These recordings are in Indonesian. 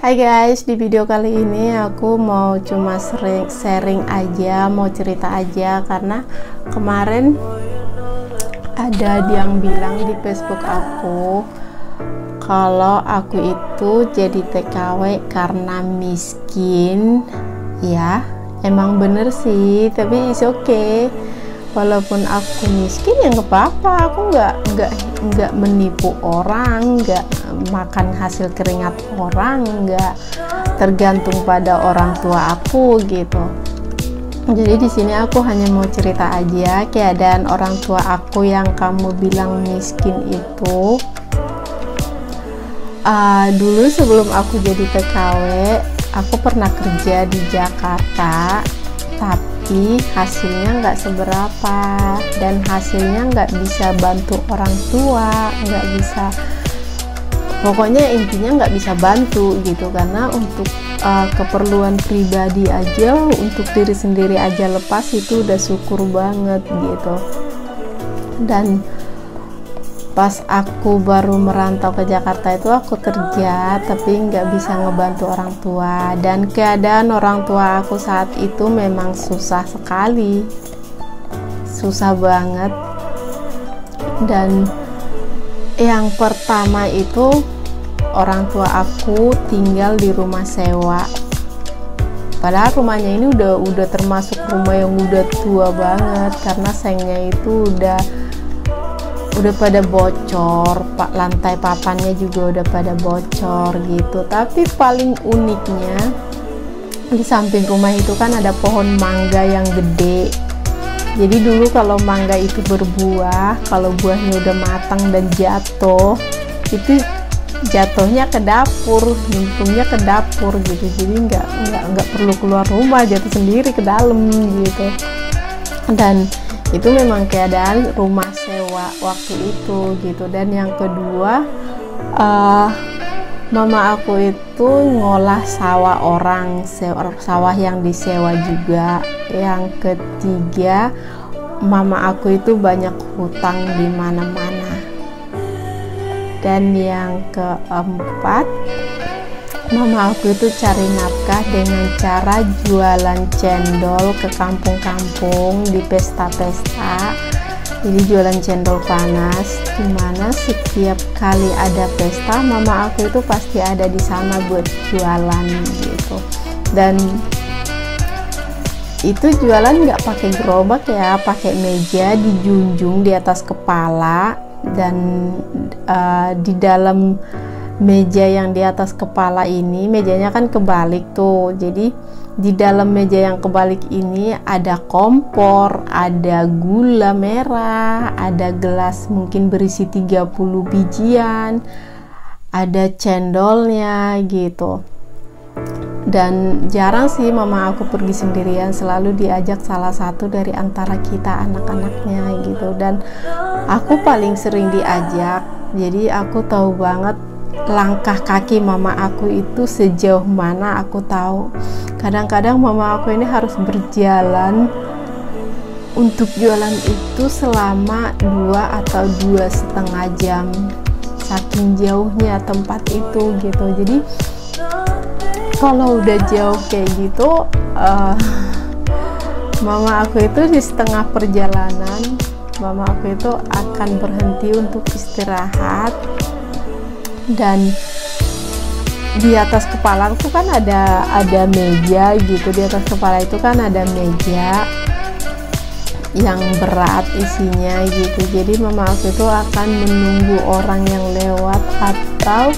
Hai guys, di video kali ini aku mau cuma sharing aja, mau cerita aja karena kemarin ada yang bilang di Facebook aku kalau aku itu jadi TKW karena miskin. Ya, emang bener sih, tapi it's okay. Walaupun aku miskin ya nggak apa-apa, aku nggak menipu orang, nggak makan hasil keringat orang, nggak tergantung pada orang tua aku gitu. Jadi di sini aku hanya mau cerita aja keadaan orang tua aku yang kamu bilang miskin itu. Dulu sebelum aku jadi TKW, aku pernah kerja di Jakarta, tapi hasilnya nggak seberapa dan hasilnya nggak bisa bantu orang tua, nggak bisa, pokoknya intinya nggak bisa bantu gitu, karena untuk keperluan pribadi aja, untuk diri sendiri aja lepas itu udah syukur banget gitu. Dan pas aku baru merantau ke Jakarta itu aku kerja tapi nggak bisa ngebantu orang tua, dan keadaan orang tua aku saat itu memang susah sekali, susah banget. Dan yang pertama itu orang tua aku tinggal di rumah sewa, padahal rumahnya ini udah termasuk rumah yang udah tua banget karena sengnya itu udah pada bocor, lantai papannya juga udah pada bocor gitu. Tapi paling uniknya di samping rumah itu kan ada pohon mangga yang gede. Jadi dulu kalau mangga itu berbuah, kalau buahnya udah matang dan jatuh, itu jatuhnya ke dapur, nyemplungnya ke dapur gitu. Jadi nggak perlu keluar rumah, jatuh sendiri ke dalam gitu. Dan itu memang keadaan rumah sewa waktu itu gitu. Dan yang kedua, mama aku itu ngolah sawah orang, sawah yang disewa juga. Yang ketiga, mama aku itu banyak hutang di mana-mana. Dan yang keempat, mama aku itu cari nafkah dengan cara jualan cendol ke kampung-kampung di pesta-pesta. Jadi jualan cendol panas, dimana setiap kali ada pesta mama aku itu pasti ada di sana buat jualan gitu. Dan itu jualan nggak pakai gerobak ya, pakai meja dijunjung di atas kepala. Dan di dalam meja yang di atas kepala ini, mejanya kan kebalik tuh, jadi di dalam meja yang kebalik ini ada kompor, ada gula merah, ada gelas mungkin berisi 30 bijian, ada cendolnya gitu. Dan jarang sih mama aku pergi sendirian, selalu diajak salah satu dari antara kita anak-anaknya gitu. Dan aku paling sering diajak, jadi aku tahu banget langkah kaki mama aku itu sejauh mana. Aku tahu kadang-kadang mama aku ini harus berjalan untuk jualan itu selama 2 atau 2,5 jam, saking jauhnya tempat itu gitu. Jadi kalau udah jauh kayak gitu, mama aku itu di setengah perjalanan, mama aku itu akan berhenti untuk istirahat. Dan di atas kepala aku kan ada meja gitu, di atas kepala itu kan ada meja yang berat isinya gitu. Jadi mama aku itu akan menunggu orang yang lewat atau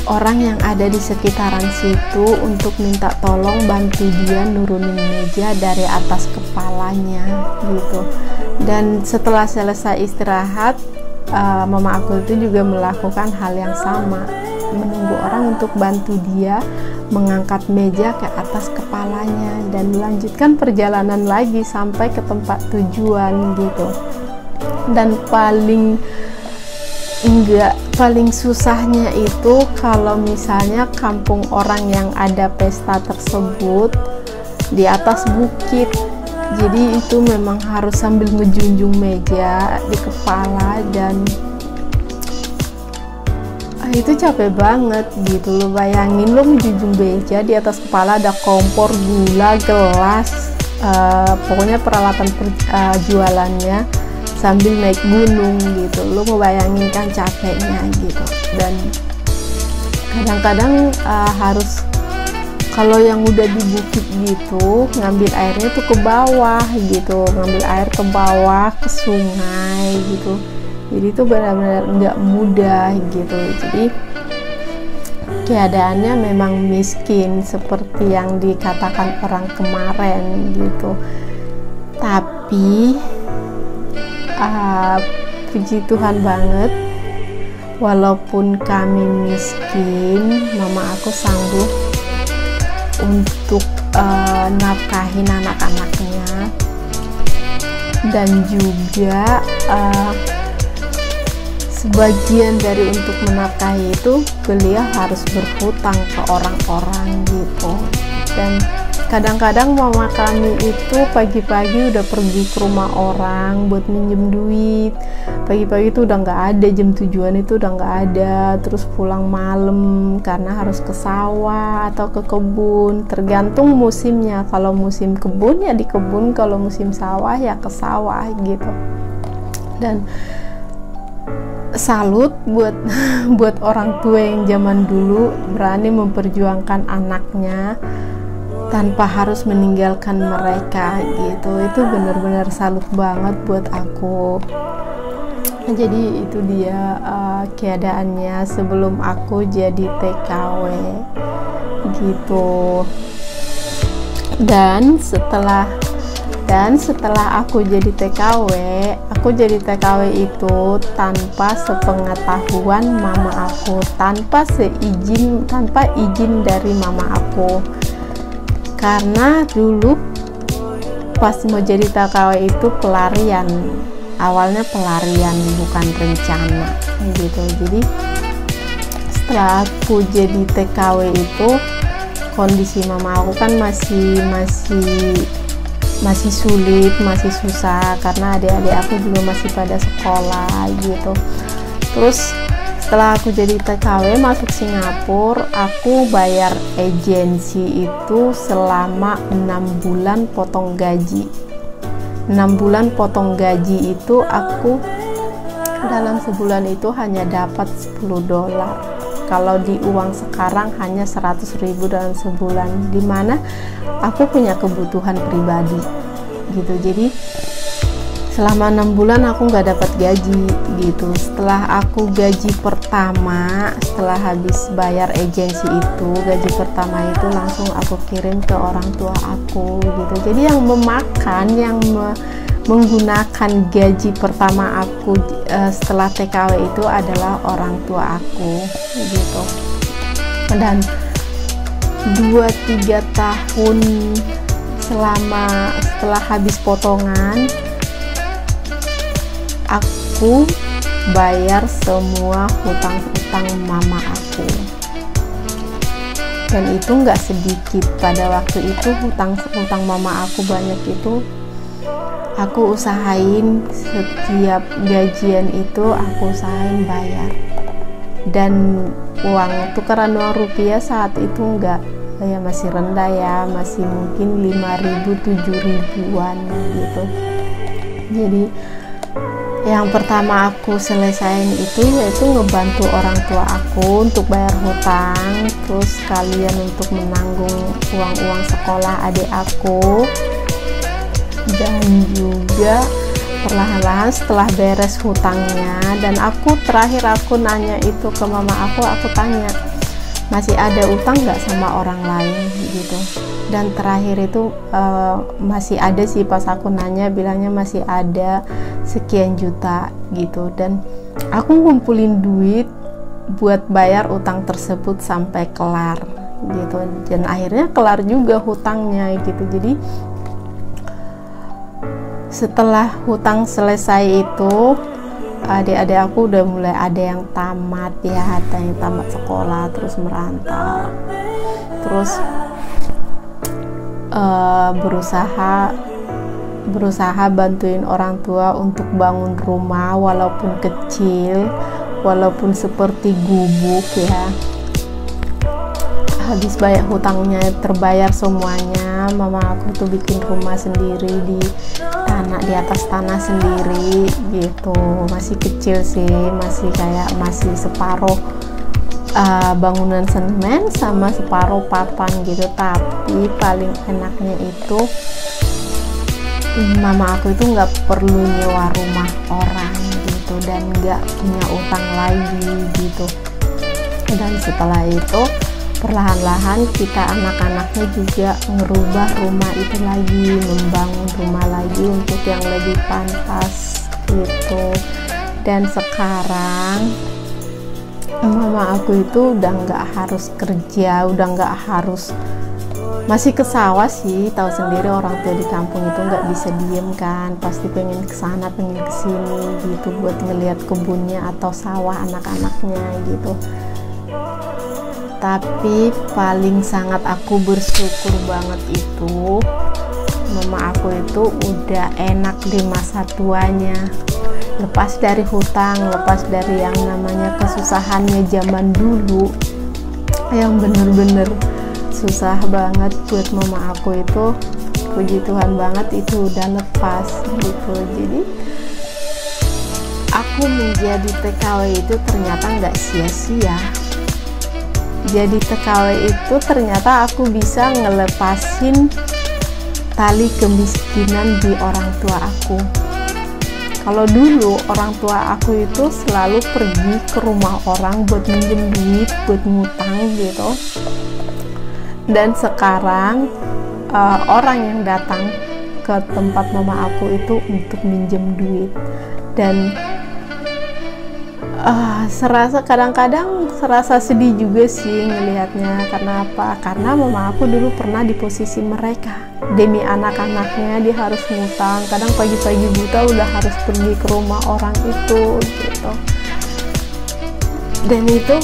orang yang ada di sekitaran situ untuk minta tolong bantu dia nurunin meja dari atas kepalanya gitu. Dan setelah selesai istirahat, mama aku itu juga melakukan hal yang sama, menunggu orang untuk bantu dia mengangkat meja ke atas kepalanya dan melanjutkan perjalanan lagi sampai ke tempat tujuan gitu. Dan paling susahnya itu kalau misalnya kampung orang yang ada pesta tersebut di atas bukit. Jadi itu memang harus sambil ngejunjung meja di kepala. Dan itu capek banget gitu. Lo bayangin lo menjunjung beja, di atas kepala ada kompor, gula, gelas, pokoknya peralatan jualannya sambil naik gunung gitu. Lo ngebayangin kan capeknya gitu. Dan kadang-kadang harus, kalau yang udah di bukit gitu, ngambil airnya tuh ke bawah gitu, ngambil air ke bawah ke sungai gitu. Jadi itu benar-benar nggak mudah gitu. Jadi keadaannya memang miskin seperti yang dikatakan orang kemarin gitu. Tapi puji Tuhan banget, walaupun kami miskin, mama aku sanggup untuk nafkahin anak-anaknya, dan juga sebagian dari untuk menafkahi itu beliau harus berhutang ke orang-orang gitu. Dan kadang-kadang mama kami itu pagi-pagi udah pergi ke rumah orang buat minjem duit. Pagi-pagi itu udah nggak ada, jam 7-an itu udah nggak ada, terus pulang malam karena harus ke sawah atau ke kebun, tergantung musimnya. Kalau musim kebun ya di kebun, kalau musim sawah ya ke sawah gitu. Dan salut buat orang tua yang zaman dulu berani memperjuangkan anaknya tanpa harus meninggalkan mereka gitu. Itu benar-benar salut banget buat aku. Jadi itu dia keadaannya sebelum aku jadi TKW gitu. Dan setelah aku jadi TKW itu tanpa sepengetahuan mama aku, tanpa izin dari mama aku. Karena dulu pas mau jadi TKW itu pelarian, awalnya pelarian bukan rencana gitu. Jadi setelah aku jadi TKW itu, kondisi mama aku kan masih sulit, masih susah karena adik-adik aku juga masih pada sekolah gitu. Terus setelah aku jadi TKW masuk Singapura, aku bayar agensi itu selama 6 bulan potong gaji. 6 bulan potong gaji itu aku dalam sebulan itu hanya dapat $10. Kalau di uang sekarang hanya 100.000 dalam sebulan, dimana aku punya kebutuhan pribadi gitu. Jadi selama 6 bulan aku nggak dapat gaji gitu. Setelah aku gaji pertama, setelah habis bayar agensi itu, gaji pertama itu langsung aku kirim ke orang tua aku gitu. Jadi yang menggunakan gaji pertama aku setelah TKW itu adalah orang tua aku gitu. Dan 2-3 tahun setelah habis potongan, aku bayar semua hutang-hutang mama aku. Dan itu nggak sedikit. Pada waktu itu hutang mama aku banyak itu. Aku usahain setiap gajian itu aku usahain bayar. Dan uang tukeran uang rupiah saat itu enggak, ya masih rendah ya, masih mungkin 5.000-7.000-an gitu. Jadi yang pertama aku selesain itu yaitu ngebantu orang tua aku untuk bayar hutang, terus sekalian untuk menanggung uang-uang sekolah adik aku. Dan juga perlahan-lahan setelah beres hutangnya, dan terakhir aku nanya itu ke mama aku tanya, masih ada utang nggak sama orang lain gitu. Dan terakhir itu masih ada sih, pas aku nanya bilangnya masih ada sekian juta gitu. Dan aku ngumpulin duit buat bayar utang tersebut sampai kelar gitu. Dan akhirnya kelar juga hutangnya gitu. Jadi setelah hutang selesai itu, adik-adik aku udah mulai ada yang tamat ya, ada yang tamat sekolah terus merantau, terus berusaha bantuin orang tua untuk bangun rumah walaupun kecil, walaupun seperti gubuk ya. Habis banyak hutangnya terbayar semuanya, mama aku tuh bikin rumah sendiri di atas tanah sendiri gitu. Masih kecil sih, masih separuh bangunan semen sama separuh papan gitu. Tapi paling enaknya itu mama aku itu nggak perlu nyewa rumah orang gitu, dan nggak punya utang lagi gitu. Dan setelah itu perlahan-lahan kita anak-anaknya juga ngerubah rumah itu lagi, membangun rumah lagi untuk yang lebih pantas gitu. Dan sekarang mama aku itu udah nggak harus kerja, udah nggak harus, masih ke sawah sih, tahu sendiri orang tua di kampung itu nggak bisa diem kan, pasti pengen kesana pengen kesini gitu buat ngelihat kebunnya atau sawah anak-anaknya gitu. Tapi paling sangat aku bersyukur banget itu mama aku itu udah enak di masa tuanya, lepas dari hutang, lepas dari yang namanya kesusahannya zaman dulu yang bener-bener susah banget buat mama aku itu. Puji Tuhan banget itu udah lepas gitu. Jadi aku menjadi TKW itu ternyata nggak sia-sia. Jadi TKW itu ternyata aku bisa ngelepasin tali kemiskinan di orang tua aku. Kalau dulu orang tua aku itu selalu pergi ke rumah orang buat minjem duit, buat ngutang gitu. Dan sekarang orang yang datang ke tempat mama aku itu untuk minjem duit. Dan kadang-kadang serasa sedih juga sih ngelihatnya. Karena apa? Karena mama aku dulu pernah di posisi mereka. Demi anak-anaknya dia harus ngutang. Kadang pagi-pagi buta udah harus pergi ke rumah orang itu gitu. Dan itu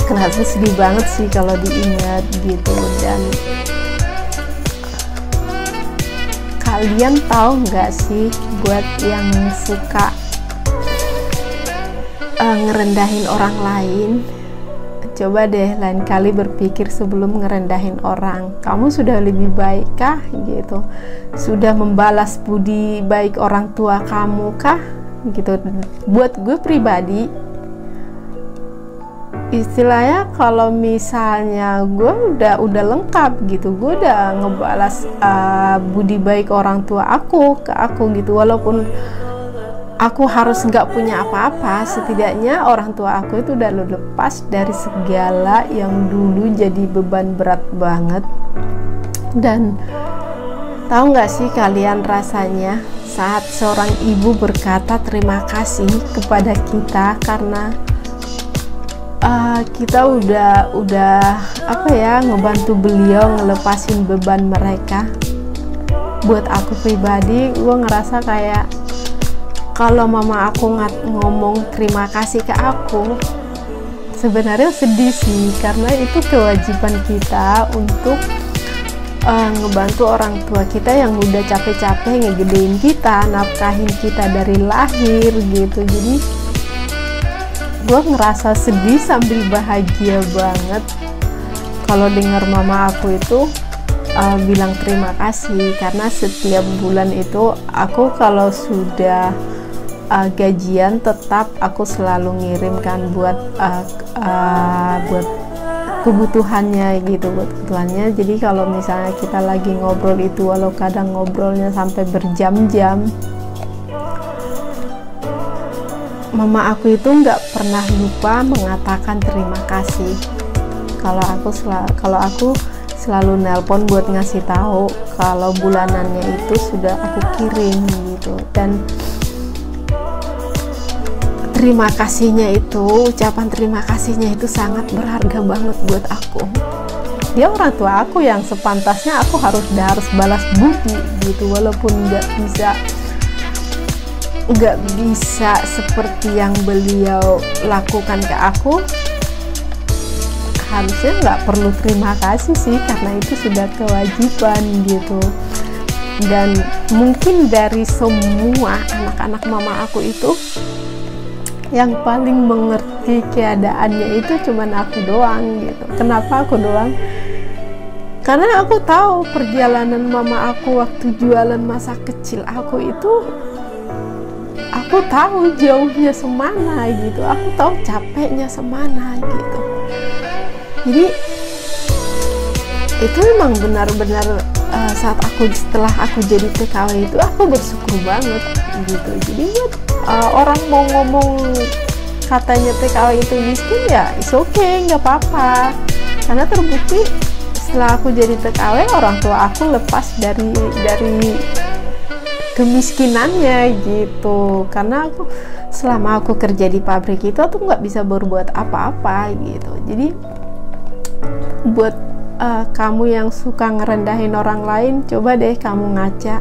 kenapa sedih banget sih kalau diingat gitu. Dan kalian tahu nggak sih, buat yang suka ngerendahin orang lain, coba deh lain kali berpikir sebelum ngerendahin orang. Kamu sudah lebih baik kah gitu? Sudah membalas budi baik orang tua kamu kah gitu? Buat gue pribadi, istilahnya kalau misalnya gue udah lengkap gitu, gue udah ngebalas budi baik orang tua aku ke aku gitu. Walaupun aku harus nggak punya apa-apa, setidaknya orang tua aku itu udah lepas dari segala yang dulu jadi beban berat banget. Dan tahu nggak sih kalian rasanya saat seorang ibu berkata terima kasih kepada kita karena kita udah apa ya, ngebantu beliau ngelepasin beban mereka. Buat aku pribadi, gue ngerasa kayak kalau mama aku ngomong terima kasih ke aku, sebenarnya sedih sih, karena itu kewajiban kita untuk ngebantu orang tua kita yang udah capek-capek ngegedein kita, nafkahin kita dari lahir gitu. Jadi gue ngerasa sedih sambil bahagia banget kalau dengar mama aku itu bilang terima kasih. Karena setiap bulan itu aku kalau sudah gajian tetap aku selalu ngirimkan buat kebutuhannya gitu, buat kebutuhannya. Jadi kalau misalnya kita lagi ngobrol itu, walau kadang ngobrolnya sampai berjam-jam, mama aku itu nggak pernah lupa mengatakan terima kasih. Kalau aku selalu nelpon buat ngasih tahu kalau bulanannya itu sudah aku kirim gitu. Dan terima kasihnya itu, ucapan terima kasihnya itu sangat berharga banget buat aku. Dia orang tua aku yang sepantasnya aku harus balas budi gitu, walaupun nggak bisa seperti yang beliau lakukan ke aku. Harusnya nggak perlu terima kasih sih, karena itu sudah kewajiban gitu. Dan mungkin dari semua anak-anak mama aku itu, yang paling mengerti keadaannya itu cuman aku doang gitu. Kenapa aku doang? Karena aku tahu perjalanan mama aku waktu jualan masa kecil aku itu, aku tahu jauhnya semana gitu, aku tahu capeknya semana gitu. Jadi itu memang benar-benar setelah aku jadi TKW itu aku bersyukur banget gitu. Jadi orang mau ngomong katanya TKW itu miskin, ya it's okay, nggak apa-apa, karena terbukti setelah aku jadi TKW orang tua aku lepas dari kemiskinannya gitu. Karena selama aku kerja di pabrik itu aku nggak bisa berbuat apa-apa gitu. Jadi buat kamu yang suka ngerendahin orang lain, coba deh kamu ngaca,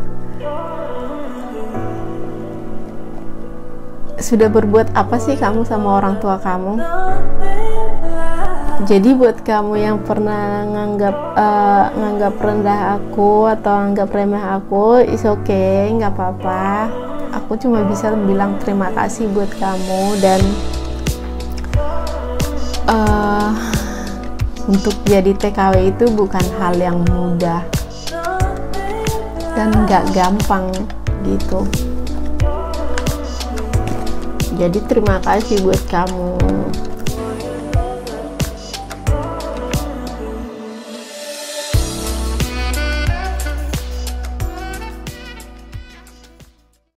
sudah berbuat apa sih kamu sama orang tua kamu? Jadi buat kamu yang pernah nganggap rendah aku atau anggap remeh aku, is okay, nggak apa-apa. Aku cuma bisa bilang terima kasih buat kamu. Dan untuk jadi TKW itu bukan hal yang mudah dan nggak gampang gitu. Jadi terima kasih buat kamu.